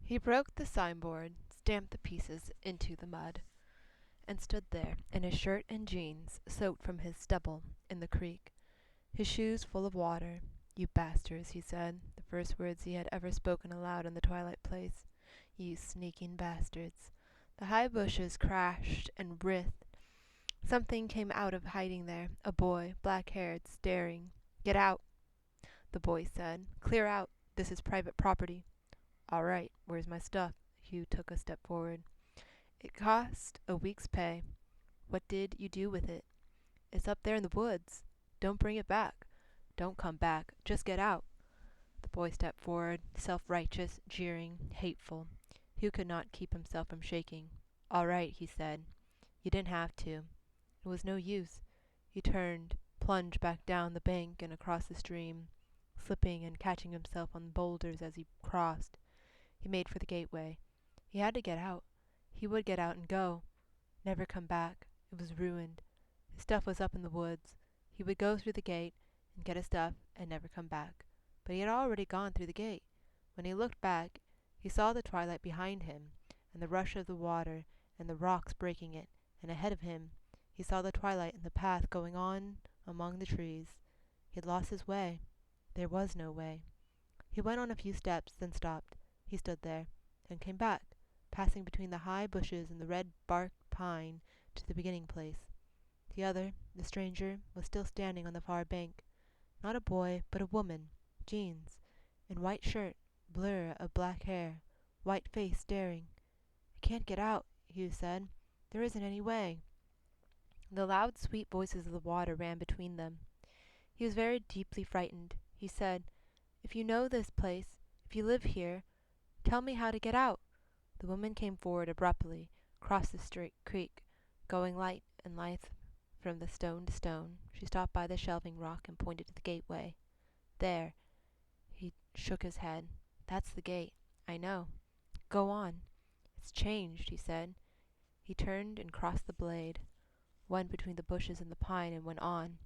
He broke the signboard, stamped the pieces into the mud, and stood there in his shirt and jeans, soaked from his stubble in the creek, his shoes full of water. "You bastards," he said, the first words he had ever spoken aloud in the twilight place. "You sneaking bastards." The high bushes crashed and writhed. Something came out of hiding there, a boy, black-haired, staring. "Get out," the boy said. "Clear out. This is private property." "All right. Where's my stuff?" Hugh took a step forward. "It cost a week's pay." "What did you do with it?" "It's up there in the woods." "Don't bring it back." "Don't come back. Just get out." The boy stepped forward, self-righteous, jeering, hateful. Hugh could not keep himself from shaking. "All right," he said. "You didn't have to." It was no use. He turned, plunged back down the bank and across the stream, slipping and catching himself on boulders as he crossed. He made for the gateway. He had to get out. He would get out and go. Never come back. It was ruined. His stuff was up in the woods. He would go through the gate and get his stuff and never come back. But he had already gone through the gate. When he looked back, he saw the twilight behind him, and the rush of the water, and the rocks breaking it, and ahead of him he saw the twilight and the path going on among the trees. He had lost his way. There was no way. He went on a few steps, then stopped. He stood there, and came back, passing between the high bushes and the red-barked pine to the beginning place. The other, the stranger, was still standing on the far bank. Not a boy, but a woman, jeans, in white shirt, blur of black hair, white face staring. "I can't get out," Hugh said. "There isn't any way." The loud, sweet voices of the water ran between them. He was very deeply frightened. He said, "If you know this place, if you live here, tell me how to get out." The woman came forward abruptly, crossed the creek, going light and lithe from the stone to stone. She stopped by the shelving rock and pointed to the gateway. "There." He shook his head. "That's the gate. I know. Go on." "It's changed," he said. He turned and crossed the blade, went between the bushes and the pine, and went on.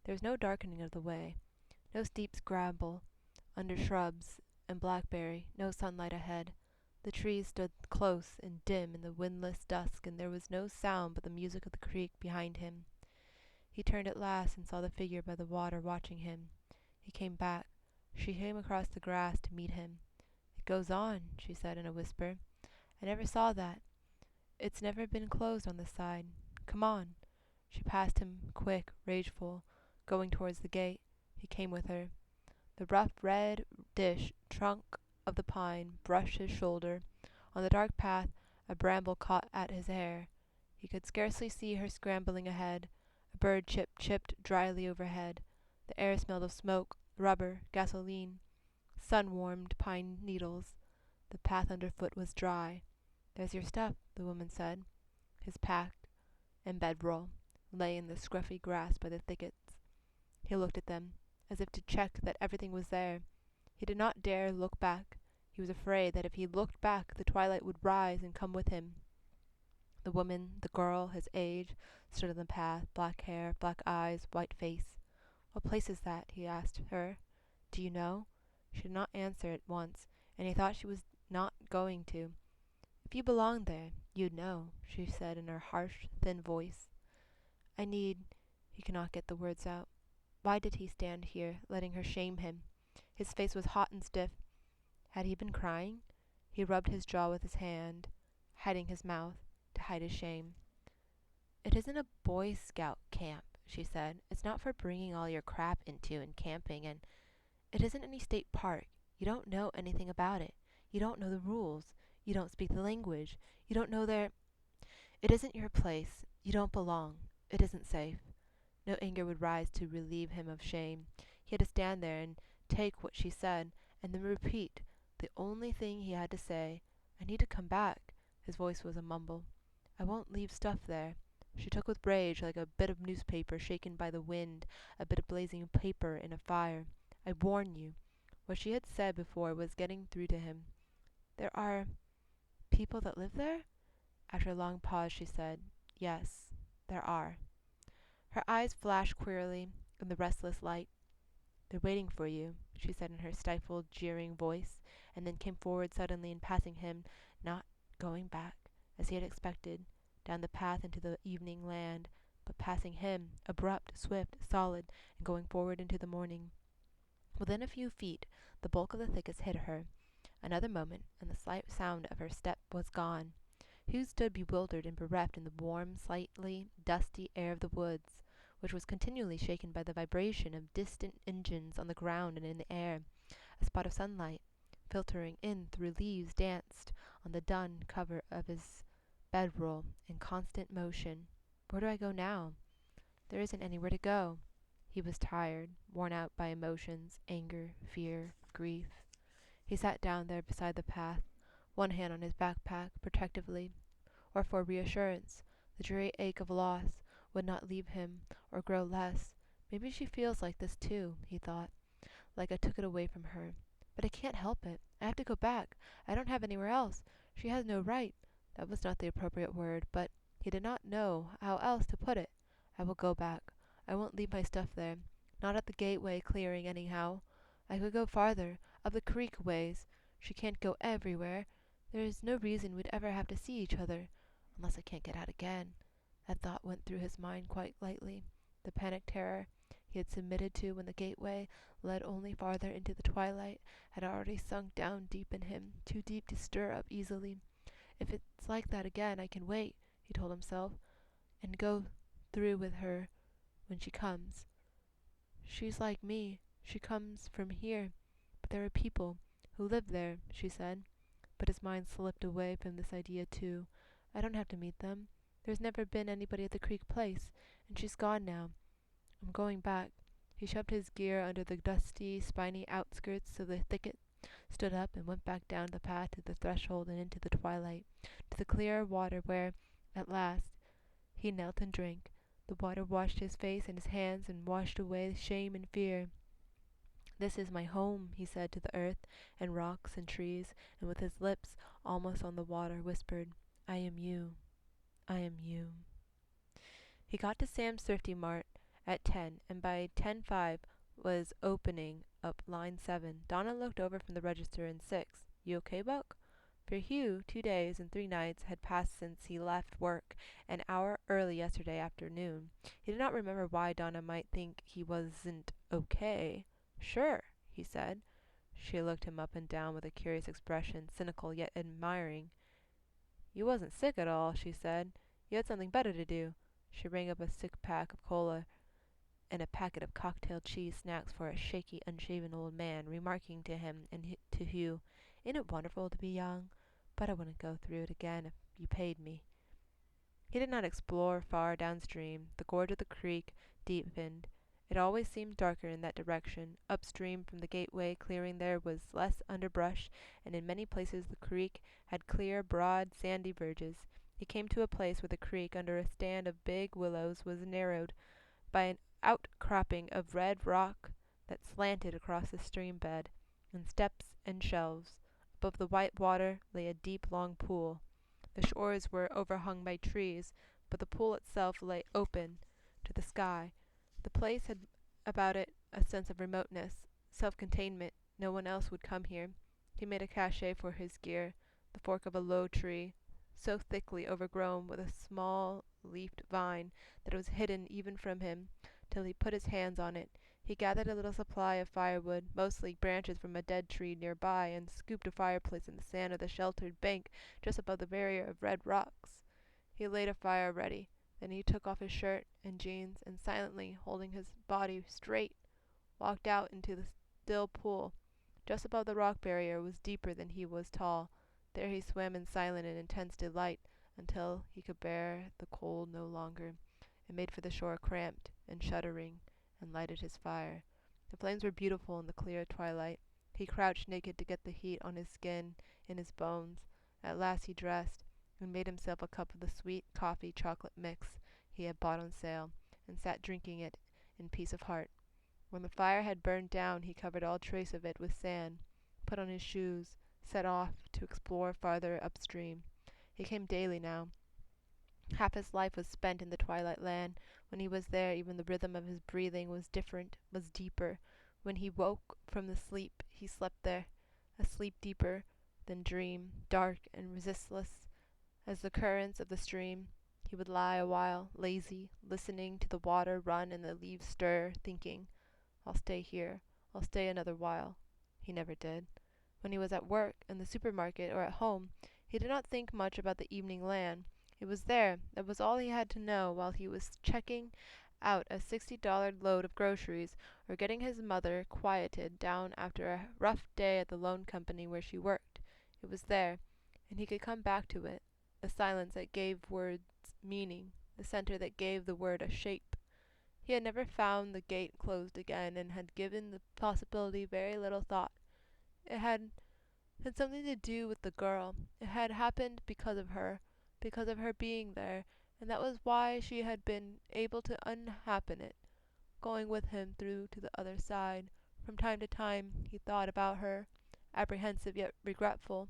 There was no darkening of the way, no steep scramble under shrubs and blackberry, no sunlight ahead. The trees stood close and dim in the windless dusk, and there was no sound but the music of the creek behind him. He turned at last and saw the figure by the water watching him. He came back. She came across the grass to meet him. "It goes on," she said in a whisper. "I never saw that. It's never been closed on this side. Come on." She passed him, quick, rageful, going towards the gate. He came with her. The rough reddish trunk of the pine brushed his shoulder. On the dark path a bramble caught at his hair. He could scarcely see her scrambling ahead. A bird chipped dryly overhead. The air smelled of smoke, rubber, gasoline, sun-warmed pine needles. The path underfoot was dry. "There's your stuff," the woman said. His pack and bedroll lay in the scruffy grass by the thickets. He looked at them, as if to check that everything was there. He did not dare look back. He was afraid that if he looked back the twilight would rise and come with him. The woman, the girl, his age, stood on the path, black hair, black eyes, white face. "What place is that?" he asked her. "Do you know?" She did not answer at once, and he thought she was not going to. "If you belonged there, you'd know," she said in her harsh, thin voice. "I need—" He could not get the words out. Why did he stand here, letting her shame him? His face was hot and stiff. Had he been crying? He rubbed his jaw with his hand, hiding his mouth, to hide his shame. "It isn't a Boy Scout camp," she said. "It's not for bringing all your crap into and camping, and it isn't any state park. You don't know anything about it. You don't know the rules. You don't speak the language. You don't know their... It isn't your place. You don't belong. It isn't safe." No anger would rise to relieve him of shame. He had to stand there and take what she said, and then repeat the only thing he had to say. "I need to come back." His voice was a mumble. "I won't leave stuff there." She took with rage, like a bit of newspaper shaken by the wind, a bit of blazing paper in a fire. "I warn you." What she had said before was getting through to him. "There are people that live there?" After a long pause she said, "Yes, there are." Her eyes flashed queerly in the restless light. "They're waiting for you," she said in her stifled, jeering voice, and then came forward suddenly and passing him, not going back, as he had expected, down the path into the evening land, but passing him, abrupt, swift, solid, and going forward into the morning. Within a few feet, the bulk of the thickets hid her. Another moment, and the slight sound of her step was gone. Hugh stood bewildered and bereft in the warm, slightly dusty air of the woods, which was continually shaken by the vibration of distant engines on the ground and in the air. A spot of sunlight, filtering in through leaves, danced on the dun cover of his bedroll in constant motion. Where do I go now? There isn't anywhere to go. He was tired, worn out by emotions, anger, fear, grief. He sat down there beside the path, one hand on his backpack, protectively, or for reassurance. The dreary ache of loss would not leave him or grow less. Maybe she feels like this too, he thought, like I took it away from her. But I can't help it. I have to go back. I don't have anywhere else. She has no right. That was not the appropriate word, but he did not know how else to put it. I will go back. I won't leave my stuff there. Not at the gateway clearing, anyhow. I could go farther, up the creek ways. She can't go everywhere. There is no reason we'd ever have to see each other, unless I can't get out again. That thought went through his mind quite lightly. The panic terror he had submitted to when the gateway led only farther into the twilight had already sunk down deep in him, too deep to stir up easily. If it's like that again, I can wait, he told himself, and go through with her when she comes. She's like me. She comes from here. But there are people who live there, she said. But his mind slipped away from this idea too. I don't have to meet them. There's never been anybody at the Creek Place, and she's gone now. I'm going back. He shoved his gear under the dusty, spiny outskirts of the thicket, stood up, and went back down the path to the threshold and into the twilight, to the clear water where, at last, he knelt and drank. The water washed his face and his hands and washed away shame and fear. This is my home, he said to the earth and rocks and trees, and with his lips almost on the water whispered, I am you. I am you. He got to Sam's Thrifty Mart at 10, and by 10:05 was opening up line 7. Donna looked over from the register in 6. You okay, Buck? For Hugh, 2 days and 3 nights had passed since he left work an hour early yesterday afternoon. He did not remember why Donna might think he wasn't okay. Sure, he said. She looked him up and down with a curious expression, cynical yet admiring. You wasn't sick at all, she said. You had something better to do. She rang up a six-pack of cola and a packet of cocktail cheese snacks for a shaky, unshaven old man, remarking to him and to Hugh, Ain't it wonderful to be young? But I wouldn't go through it again if you paid me. He did not explore far downstream. The gorge of the creek deepened. It always seemed darker in that direction. Upstream from the gateway clearing there was less underbrush, and in many places the creek had clear, broad, sandy verges. He came to a place where the creek, under a stand of big willows, was narrowed by an outcropping of red rock that slanted across the stream bed, and steps and shelves. Above the white water lay a deep, long pool. The shores were overhung by trees, but the pool itself lay open to the sky. The place had about it a sense of remoteness, self-containment. No one else would come here. He made a cache for his gear, the fork of a low tree, so thickly overgrown with a small leafed vine that it was hidden even from him, till he put his hands on it. He gathered a little supply of firewood, mostly branches from a dead tree near by, and scooped a fireplace in the sand of the sheltered bank just above the barrier of red rocks. He laid a fire ready. Then he took off his shirt and jeans, and silently, holding his body straight, walked out into the still pool. Just above the rock barrier was deeper than he was tall. There he swam in silent and intense delight until he could bear the cold no longer, and made for the shore cramped and shuddering, and lighted his fire. The flames were beautiful in the clear twilight. He crouched naked to get the heat on his skin, in his bones. At last he dressed, and made himself a cup of the sweet coffee chocolate mix he had bought on sale, and sat drinking it in peace of heart. When the fire had burned down, he covered all trace of it with sand, put on his shoes, set off to explore farther upstream. He came daily now. Half his life was spent in the twilight land. When he was there, even the rhythm of his breathing was different, was deeper, When he woke from the sleep, he slept there, a sleep deeper than dream, dark and resistless as the currents of the stream. He would lie a while, lazy, listening to the water run and the leaves stir, thinking, I'll stay here. I'll stay another while. He never did. When he was at work, in the supermarket, or at home, he did not think much about the evening land. It was there. That was all he had to know while he was checking out a $60 load of groceries or getting his mother quieted down after a rough day at the loan company where she worked. It was there, and he could come back to it, the silence that gave words meaning, the center that gave the word a shape. He had never found the gate closed again and had given the possibility very little thought. It had something to do with the girl. It had happened because of her being there, and that was why she had been able to unhappen it, going with him through to the other side. From time to time he thought about her, apprehensive yet regretful.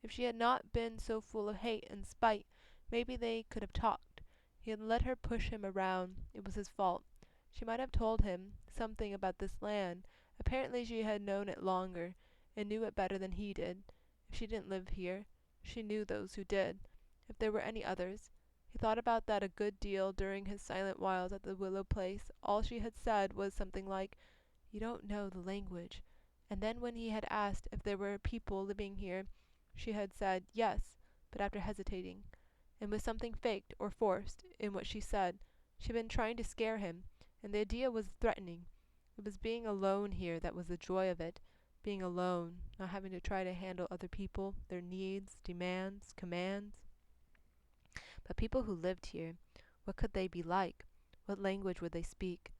If she had not been so full of hate and spite, maybe they could have talked. He had let her push him around. It was his fault. She might have told him something about this land. Apparently she had known it longer, and knew it better than he did. If she didn't live here, she knew those who did. If there were any others. He thought about that a good deal during his silent whiles at the Willow Place. All she had said was something like, You don't know the language. And then when he had asked if there were people living here, she had said yes, but after hesitating, and with something faked or forced in what she said. She had been trying to scare him, and the idea was threatening. It was being alone here that was the joy of it. Being alone, not having to try to handle other people, their needs, demands, commands. But people who lived here, what could they be like? What language would they speak?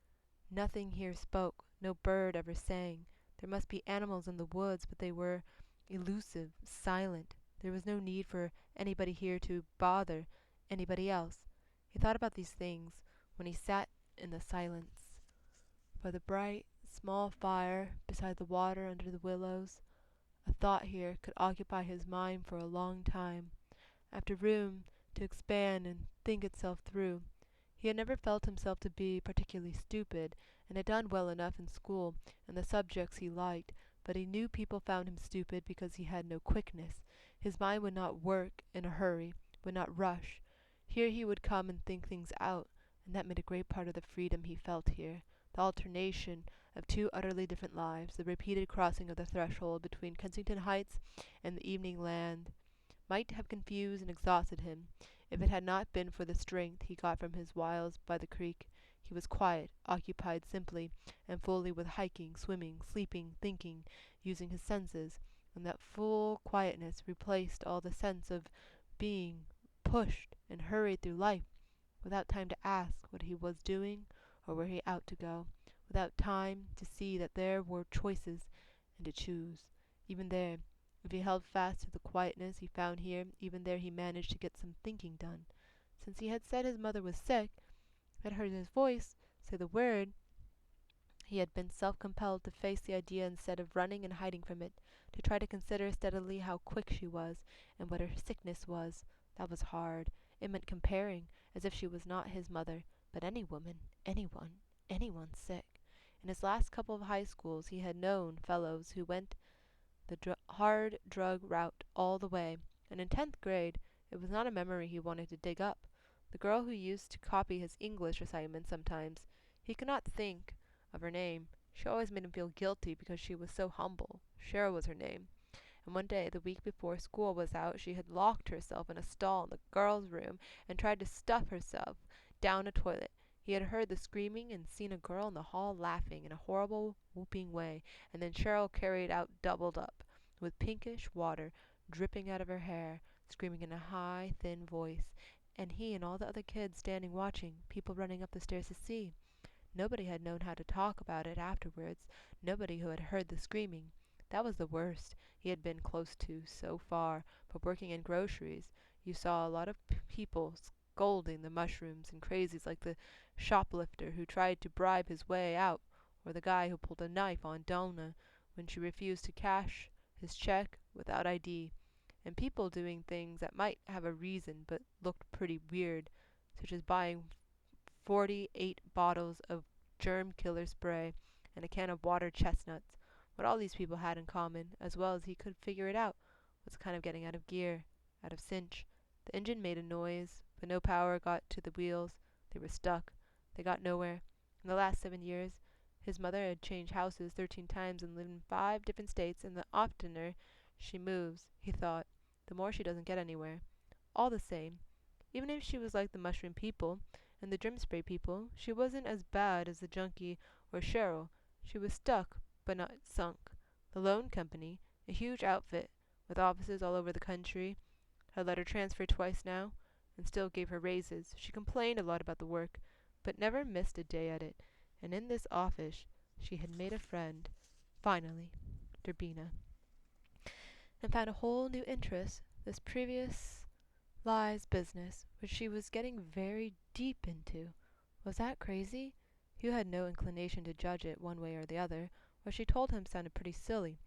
Nothing here spoke, no bird ever sang. There must be animals in the woods, but they were elusive, silent. There was no need for anybody here to bother anybody else. He thought about these things when he sat in the silence by the bright, small fire beside the water under the willows. A thought here could occupy his mind for a long time, after room to expand and think itself through. He had never felt himself to be particularly stupid, and had done well enough in school and the subjects he liked, but he knew people found him stupid because he had no quickness. His mind would not work in a hurry, would not rush. Here he would come and think things out, and that made a great part of the freedom he felt here, the alternation of two utterly different lives, the repeated crossing of the threshold between Kensington Heights and the evening land, might have confused and exhausted him. If it had not been for the strength he got from his whiles by the creek, he was quiet, occupied simply and fully with hiking, swimming, sleeping, thinking, using his senses, and that full quietness replaced all the sense of being pushed and hurried through life, without time to ask what he was doing or where he ought to go, without time to see that there were choices and to choose. Even there, if he held fast to the quietness he found here, even there he managed to get some thinking done. Since he had said his mother was sick, had heard his voice say the word, he had been self-compelled to face the idea instead of running and hiding from it, to try to consider steadily how quick she was, and what her sickness was. That was hard. It meant comparing, as if she was not his mother, but any woman, anyone sick. In his last couple of high schools he had known fellows who went the hard drug route all the way, and in 10th grade it was not a memory he wanted to dig up. The girl who used to copy his English assignments sometimes, he could not think of her name. She always made him feel guilty because she was so humble. Cheryl was her name. And one day, the week before school was out, she had locked herself in a stall in the girls' room and tried to stuff herself down a toilet. He had heard the screaming and seen a girl in the hall laughing in a horrible, whooping way, and then Cheryl carried out doubled up, with pinkish water dripping out of her hair, screaming in a high, thin voice, and he and all the other kids standing watching, people running up the stairs to see. Nobody had known how to talk about it afterwards, nobody who had heard the screaming. That was the worst he had been close to so far, but working in groceries, you saw a lot of people scolding the mushrooms and crazies like the shoplifter who tried to bribe his way out, or the guy who pulled a knife on Donna when she refused to cash his check without ID, and people doing things that might have a reason but looked pretty weird, such as buying 48 bottles of germ killer spray and a can of water chestnuts. What all these people had in common, as well as he could figure it out, was kind of getting out of gear, out of cinch. The engine made a noise, but no power got to the wheels. They were stuck. They got nowhere. In the last 7 years, his mother had changed houses 13 times and lived in 5 different states, and the oftener she moves, he thought, the more she doesn't get anywhere. All the same, even if she was like the mushroom people and the drum spray people, she wasn't as bad as the junkie or Cheryl. She was stuck, but not sunk. The loan company, a huge outfit with offices all over the country, had let her transfer twice now, and still gave her raises. She complained a lot about the work, but never missed a day at it. And in this office, she had made a friend, finally, Derbina, and found a whole new interest. This previous lies business, which she was getting very deep into. Was that crazy? Hugh had no inclination to judge it one way or the other. What she told him sounded pretty silly.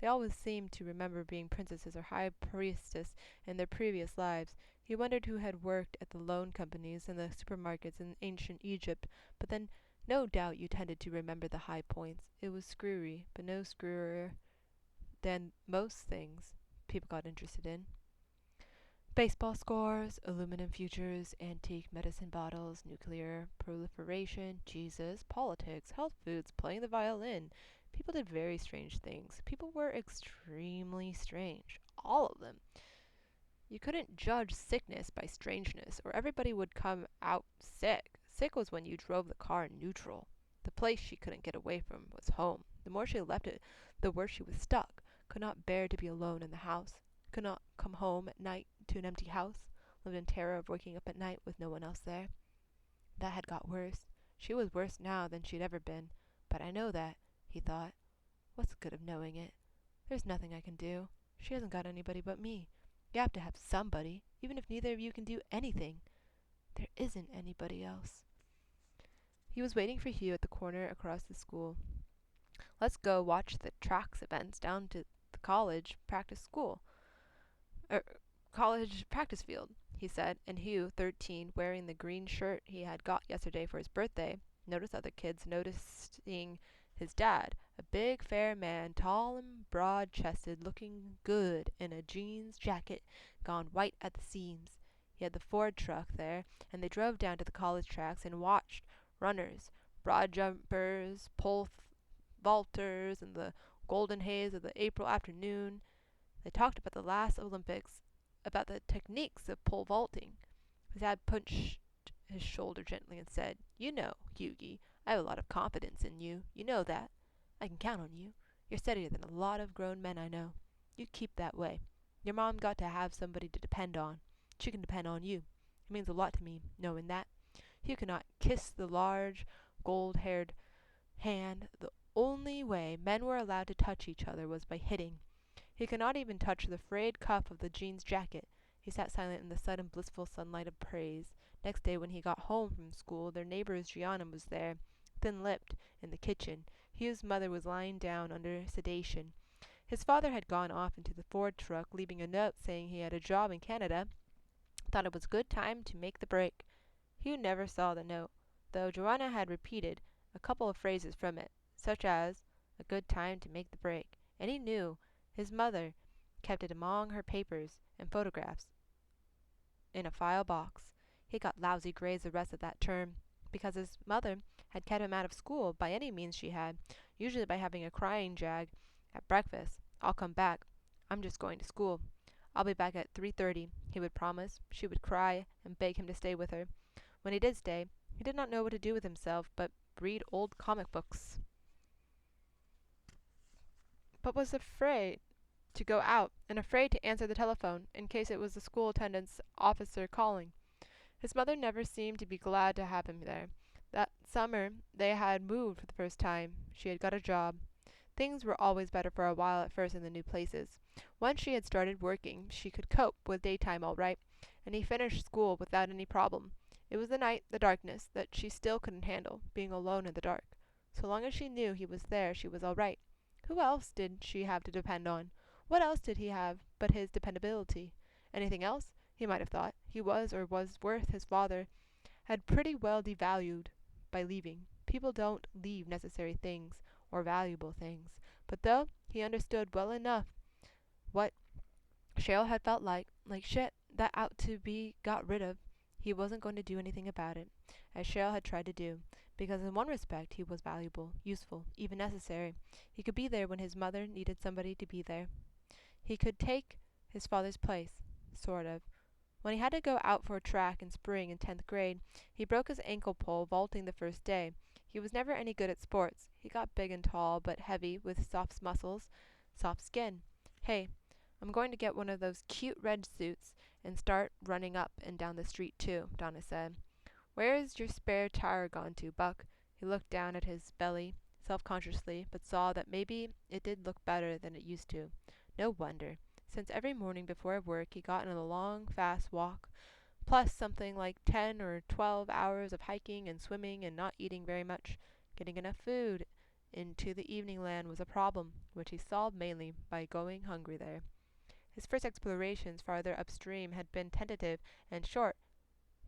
They always seemed to remember being princesses or high priestess in their previous lives. He wondered who had worked at the loan companies and the supermarkets in ancient Egypt, but then no doubt you tended to remember the high points. It was screwy, but no screwier than most things people got interested in. Baseball scores, aluminum futures, antique medicine bottles, nuclear proliferation, Jesus, politics, health foods, playing the violin. People did very strange things. People were extremely strange. All of them. You couldn't judge sickness by strangeness, or everybody would come out sick. Sick was when you drove the car in neutral. The place she couldn't get away from was home. The more she left it, the worse she was stuck. Could not bear to be alone in the house. Could not come home at night to an empty house. Lived in terror of waking up at night with no one else there. That had got worse. She was worse now than she'd ever been. But I know that, he thought. What's the good of knowing it? There's nothing I can do. She hasn't got anybody but me. You have to have somebody, even if neither of you can do anything. There isn't anybody else. He was waiting for Hugh at the corner across the school. Let's go watch the tracks events down to the college practice field, he said, and Hugh, 13, wearing the green shirt he had got yesterday for his birthday, noticed other kids noticing his dad, a big, fair man, tall and broad-chested, looking good in a jeans jacket gone white at the seams. He had the Ford truck there, and they drove down to the college tracks and watched runners, broad jumpers, pole vaulters, in the golden haze of the April afternoon. They talked about the last Olympics, about the techniques of pole vaulting. His dad punched his shoulder gently and said, "You know, Hughie, I have a lot of confidence in you. You know that. I can count on you. You're steadier than a lot of grown men I know. You keep that way. Your mom got to have somebody to depend on. She can depend on you. It means a lot to me, knowing that." Hugh could not kiss the large, gold-haired hand. The only way men were allowed to touch each other was by hitting. He could not even touch the frayed cuff of the jeans jacket. He sat silent in the sudden blissful sunlight of praise. Next day when he got home from school, their neighbor Gianna was there, thin-lipped, in the kitchen. Hugh's mother was lying down under sedation. His father had gone off into the Ford truck, leaving a note saying he had a job in Canada. Thought it was a good time to make the break. Hugh never saw the note, though Joanna had repeated a couple of phrases from it, such as, "a good time to make the break," and he knew his mother kept it among her papers and photographs in a file box. He got lousy grades the rest of that term, because his mother had kept him out of school by any means she had, usually by having a crying jag at breakfast. "I'll come back. I'm just going to school. I'll be back at 3:30, he would promise. She would cry and beg him to stay with her. When he did stay, he did not know what to do with himself but read old comic books, but was afraid to go out and afraid to answer the telephone in case it was the school attendance officer calling. His mother never seemed to be glad to have him there. That summer they had moved for the first time. She had got a job. Things were always better for a while at first in the new places. Once she had started working, she could cope with daytime all right, and he finished school without any problem. It was the night, the darkness, that she still couldn't handle, being alone in the dark. So long as she knew he was there, she was all right. Who else did she have to depend on? What else did he have but his dependability? Anything else? He might have thought. He was or was worth his father had pretty well devalued by leaving. People don't leave necessary things. or valuable things. But though he understood well enough what Cheryl had felt like shit that out to be got rid of, he wasn't going to do anything about it, as Cheryl had tried to do, because in one respect he was valuable, useful, even necessary. He could be there when his mother needed somebody to be there. He could take his father's place, sort of. When he had to go out for a track in spring in 10th grade, he broke his ankle pole vaulting the first day. He was never any good at sports. He got big and tall, but heavy, with soft muscles, soft skin. Hey, I'm going to get one of those cute red suits and start running up and down the street too, Donna said. Where's your spare tire gone to, Buck? He looked down at his belly, self-consciously, but saw that maybe it did look better than it used to. No wonder, since every morning before work he got in a long, fast walk, plus something like 10 or 12 hours of hiking and swimming and not eating very much. Getting enough food into the evening land was a problem, which he solved mainly by going hungry there. His first explorations farther upstream had been tentative and short.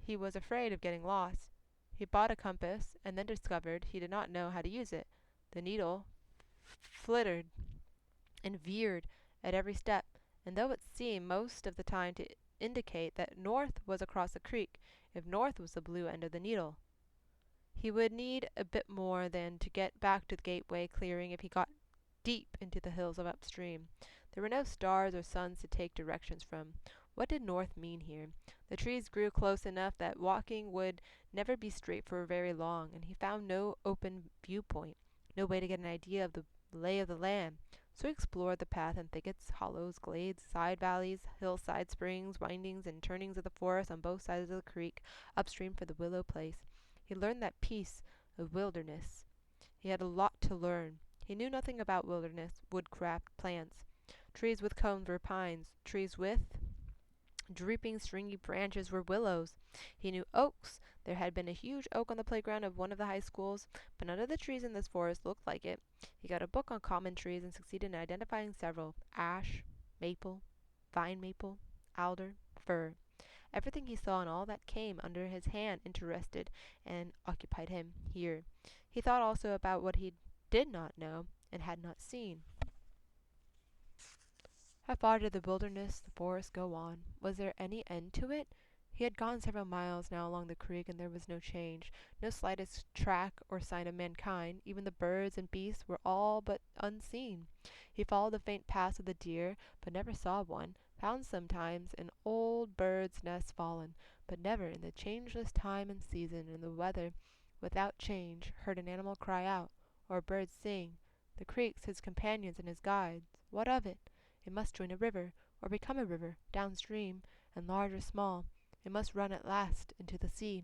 He was afraid of getting lost. He bought a compass and then discovered he did not know how to use it. The needle flittered and veered at every step, and though it seemed most of the time to indicate that north was across the creek, if north was the blue end of the needle, he would need a bit more than to get back to the gateway clearing if he got deep into the hills of upstream. There were no stars or suns to take directions from. What did north mean here? The trees grew close enough that walking would never be straight for very long, and he found no open viewpoint, no way to get an idea of the lay of the land. So he explored the path in thickets, hollows, glades, side valleys, hillside springs, windings, and turnings of the forest on both sides of the creek, upstream for the Willow Place. He learned that piece of wilderness. He had a lot to learn. He knew nothing about wilderness, woodcraft, plants. Trees with cones were pines. Trees with drooping, stringy branches were willows. He knew oaks. There had been a huge oak on the playground of one of the high schools, but none of the trees in this forest looked like it. He got a book on common trees and succeeded in identifying several: ash, maple, vine maple, alder, fir. Everything he saw and all that came under his hand interested and occupied him here. He thought also about what he did not know and had not seen. How far did the wilderness, the forest, go on? Was there any end to it? He had gone several miles now along the creek, and there was no change, no slightest track or sign of mankind. Even the birds and beasts were all but unseen. He followed the faint paths of the deer, but never saw one, found sometimes an old bird's nest fallen, but never in the changeless time and season and the weather without change heard an animal cry out, or a bird sing. The creeks, his companions and his guides, what of it? It must join a river, or become a river, downstream, and large or small. It must run at last into the sea.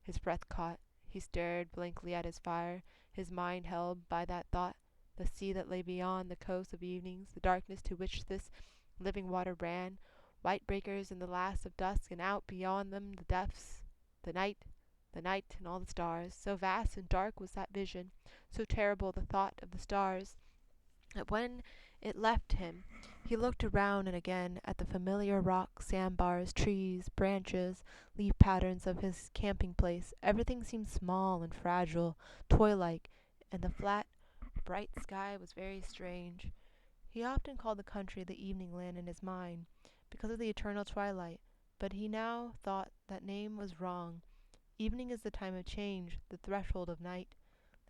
His breath caught. He stared blankly at his fire, his mind held by that thought, the sea that lay beyond the coast of evenings, the darkness to which this living water ran, white breakers in the last of dusk, and out beyond them the depths, the night and all the stars. So vast and dark was that vision, so terrible the thought of the stars, that when it left him, he looked around and again at the familiar rocks, sandbars, trees, branches, leaf patterns of his camping place. Everything seemed small and fragile, toy-like, and the flat, bright sky was very strange. He often called the country the evening land in his mind, because of the eternal twilight, but he now thought that name was wrong. Evening is the time of change, the threshold of night.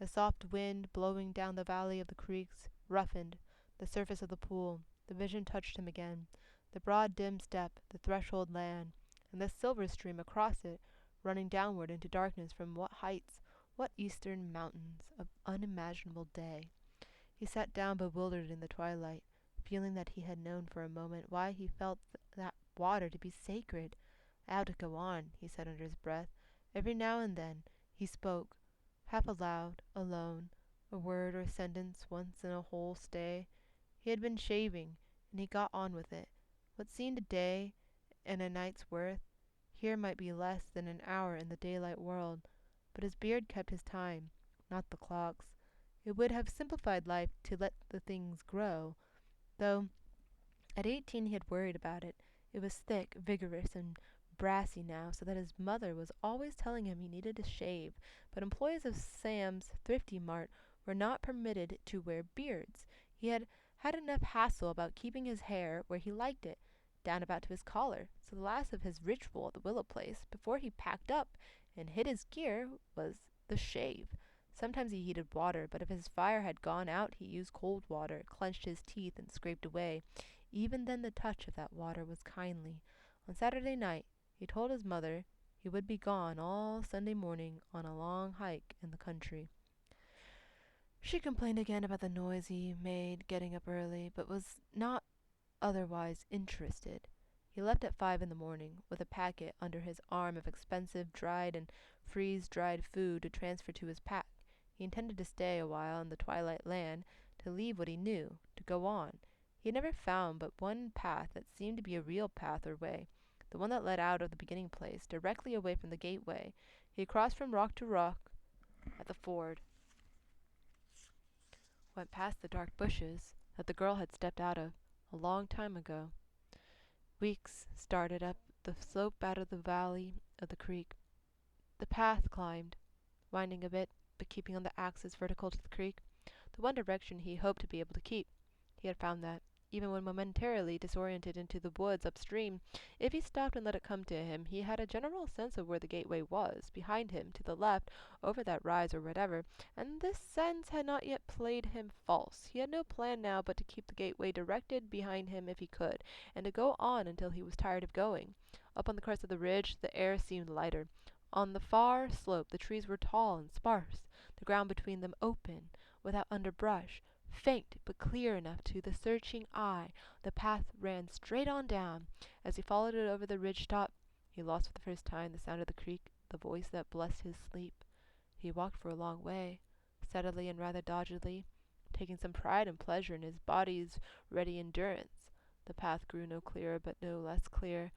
The soft wind blowing down the valley of the creeks roughened the surface of the pool. The vision touched him again. The broad dim steppe, the threshold land, and the silver stream across it, running downward into darkness from what heights, what eastern mountains of unimaginable day. He sat down bewildered in the twilight, feeling that he had known for a moment why he felt that water to be sacred. I ought to go on, he said under his breath. Every now and then he spoke, half aloud, alone, a word or a sentence once in a whole stay. He had been shaving, and he got on with it. What seemed a day and a night's worth, here might be less than an hour in the daylight world. But his beard kept his time, not the clock's. It would have simplified life to let the things grow, though at 18 he had worried about it. It was thick, vigorous, and brassy now, so that his mother was always telling him he needed to shave. But employees of Sam's Thrifty Mart were not permitted to wear beards. He had had enough hassle about keeping his hair where he liked it, down about to his collar, so the last of his ritual at the Willow place, before he packed up and hid his gear, was the shave. Sometimes he heated water, but if his fire had gone out he used cold water, clenched his teeth, and scraped away. Even then the touch of that water was kindly. On Saturday night he told his mother he would be gone all Sunday morning on a long hike in the country. She complained again about the noise he made getting up early, but was not otherwise interested. He left at 5 in the morning, with a packet under his arm of expensive dried and freeze-dried food to transfer to his pack. He intended to stay a while in the Twilight Land, to leave what he knew, to go on. He had never found but one path that seemed to be a real path or way, the one that led out of the beginning place, directly away from the gateway. He crossed from rock to rock at the ford, went past the dark bushes that the girl had stepped out of a long time ago. Weeks started up the slope out of the valley of the creek. The path climbed, winding a bit, but keeping on the axis vertical to the creek, the one direction he hoped to be able to keep. He had found that, even when momentarily disoriented into the woods upstream, if he stopped and let it come to him, he had a general sense of where the gateway was, behind him, to the left, over that rise or whatever, and this sense had not yet played him false. He had no plan now but to keep the gateway directed behind him if he could, and to go on until he was tired of going. Up on the crest of the ridge the air seemed lighter. On the far slope the trees were tall and sparse, the ground between them open, without underbrush. Faint, but clear enough to the searching eye, the path ran straight on down. As he followed it over the ridge-top, he lost for the first time the sound of the creek, the voice that blessed his sleep. He walked for a long way, steadily and rather doggedly, taking some pride and pleasure in his body's ready endurance. The path grew no clearer, but no less clear.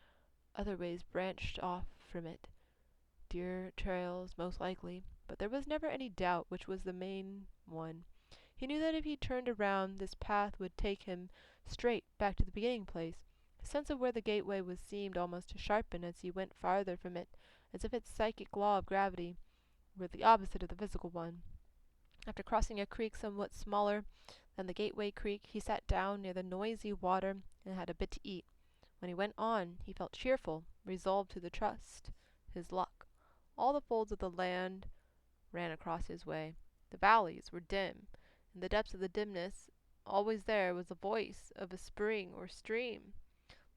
Other ways branched off from it. Deer trails, most likely, but there was never any doubt which was the main one. He knew that if he turned around, this path would take him straight back to the beginning place. His sense of where the gateway was seemed almost to sharpen as he went farther from it, as if its psychic law of gravity were the opposite of the physical one. After crossing a creek somewhat smaller than the Gateway Creek, he sat down near the noisy water and had a bit to eat. When he went on, he felt cheerful, resolved to trust his luck. All the folds of the land ran across his way. The valleys were dim. In the depths of the dimness, always there was the voice of a spring or stream.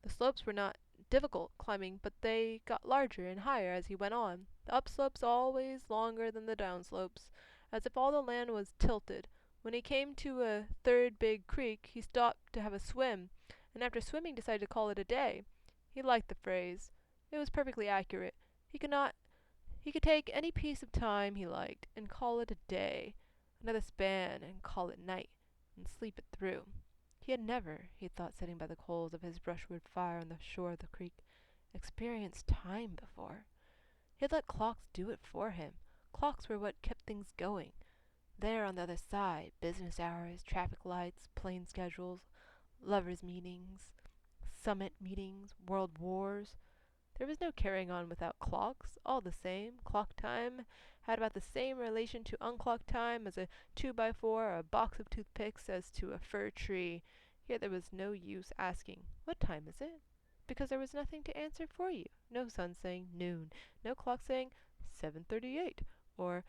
The slopes were not difficult climbing, but they got larger and higher as he went on, the upslopes always longer than the downslopes, as if all the land was tilted. When he came to a third big creek, he stopped to have a swim, and after swimming decided to call it a day. He liked the phrase. It was perfectly accurate. He could take any piece of time he liked and call it a day, another span and call it night, and sleep it through. He had never, he thought, sitting by the coals of his brushwood fire on the shore of the creek, experienced time before. He had let clocks do it for him. Clocks were what kept things going. There on the other side, business hours, traffic lights, plane schedules, lovers' meetings, summit meetings, world wars. There was no carrying on without clocks, all the same. Clock time had about the same relation to unclocked time as a 2x4 or a box of toothpicks as to a fir tree. Yet there was no use asking, "What time is it?" because there was nothing to answer for you. No sun saying noon, no clock saying 7:38 or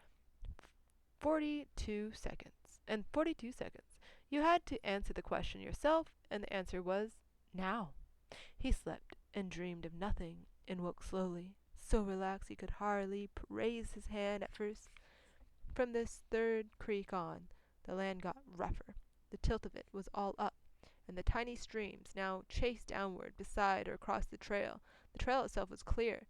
42 seconds. And 42 seconds. You had to answer the question yourself, and the answer was now. He slept and dreamed of nothing and woke slowly, so relaxed he could hardly raise his hand at first. From this third creek on, the land got rougher. The tilt of it was all up, and the tiny streams now chased downward beside or across the trail. The trail itself was clear.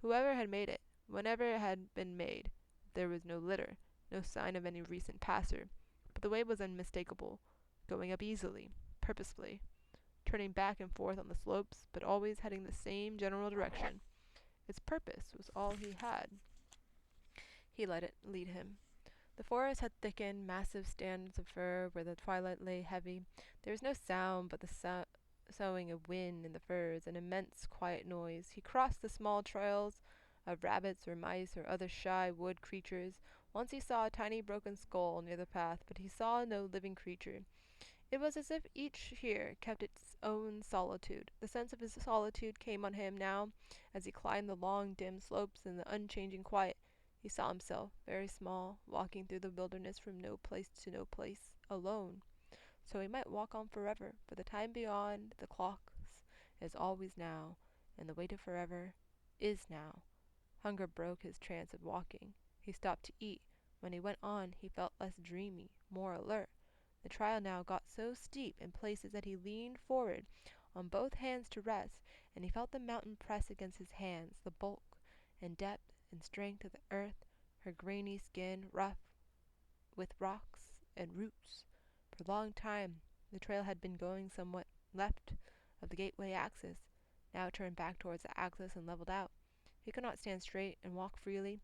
Whoever had made it, whenever it had been made, there was no litter, no sign of any recent passer, but the way was unmistakable, going up easily, purposefully, turning back and forth on the slopes, but always heading the same general direction. Its purpose was all he had. He let it lead him. The forest had thickened, massive stands of fir where the twilight lay heavy. There was no sound but the soughing of wind in the firs, an immense quiet noise. He crossed the small trails of rabbits or mice or other shy wood creatures, Once he saw a tiny broken skull near the path, but he saw no living creature. It was as if each here kept its own solitude. The sense of his solitude came on him now as he climbed the long, dim slopes in the unchanging quiet. He saw himself, very small, walking through the wilderness from no place to no place, alone. So he might walk on forever, for the time beyond the clocks is always now, and the way to forever is now. Hunger broke his trance of walking. He stopped to eat. When he went on, he felt less dreamy, more alert. The trail now got so steep in places that he leaned forward on both hands to rest, and he felt the mountain press against his hands, the bulk and depth and strength of the earth, her grainy skin rough with rocks and roots. For a long time the trail had been going somewhat left of the gateway axis. Now it turned back towards the axis and leveled out. He could not stand straight and walk freely,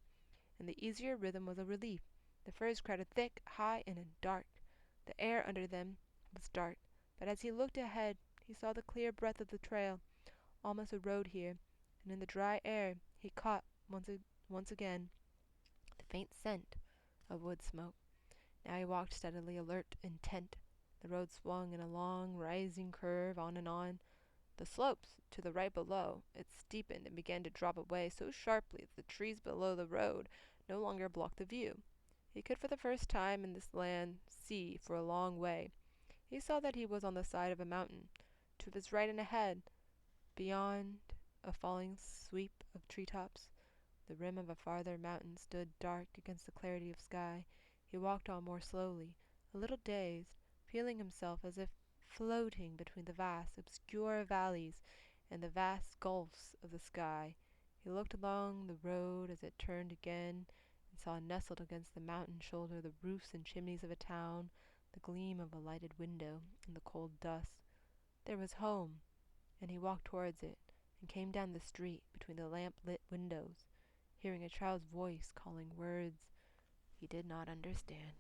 and the easier rhythm was a relief. The firs crowded thick, high, and dark. The air under them was dark, but as he looked ahead he saw the clear breath of the trail, almost a road here, and in the dry air he caught once again the faint scent of wood smoke. Now he walked steadily, alert, intent. The road swung in a long, rising curve on and on. The slopes to the right below it steepened and began to drop away so sharply that the trees below the road no longer blocked the view. He could for the first time in this land see for a long way. He saw that he was on the side of a mountain. To his right and ahead, beyond a falling sweep of treetops, the rim of a farther mountain stood dark against the clarity of sky. He walked on more slowly, a little dazed, feeling himself as if floating between the vast, obscure valleys and the vast gulfs of the sky. He looked along the road as it turned again, and saw nestled against the mountain shoulder the roofs and chimneys of a town, the gleam of a lighted window in the cold dusk. There was home, and he walked towards it, and came down the street between the lamp-lit windows, hearing a child's voice calling words he did not understand.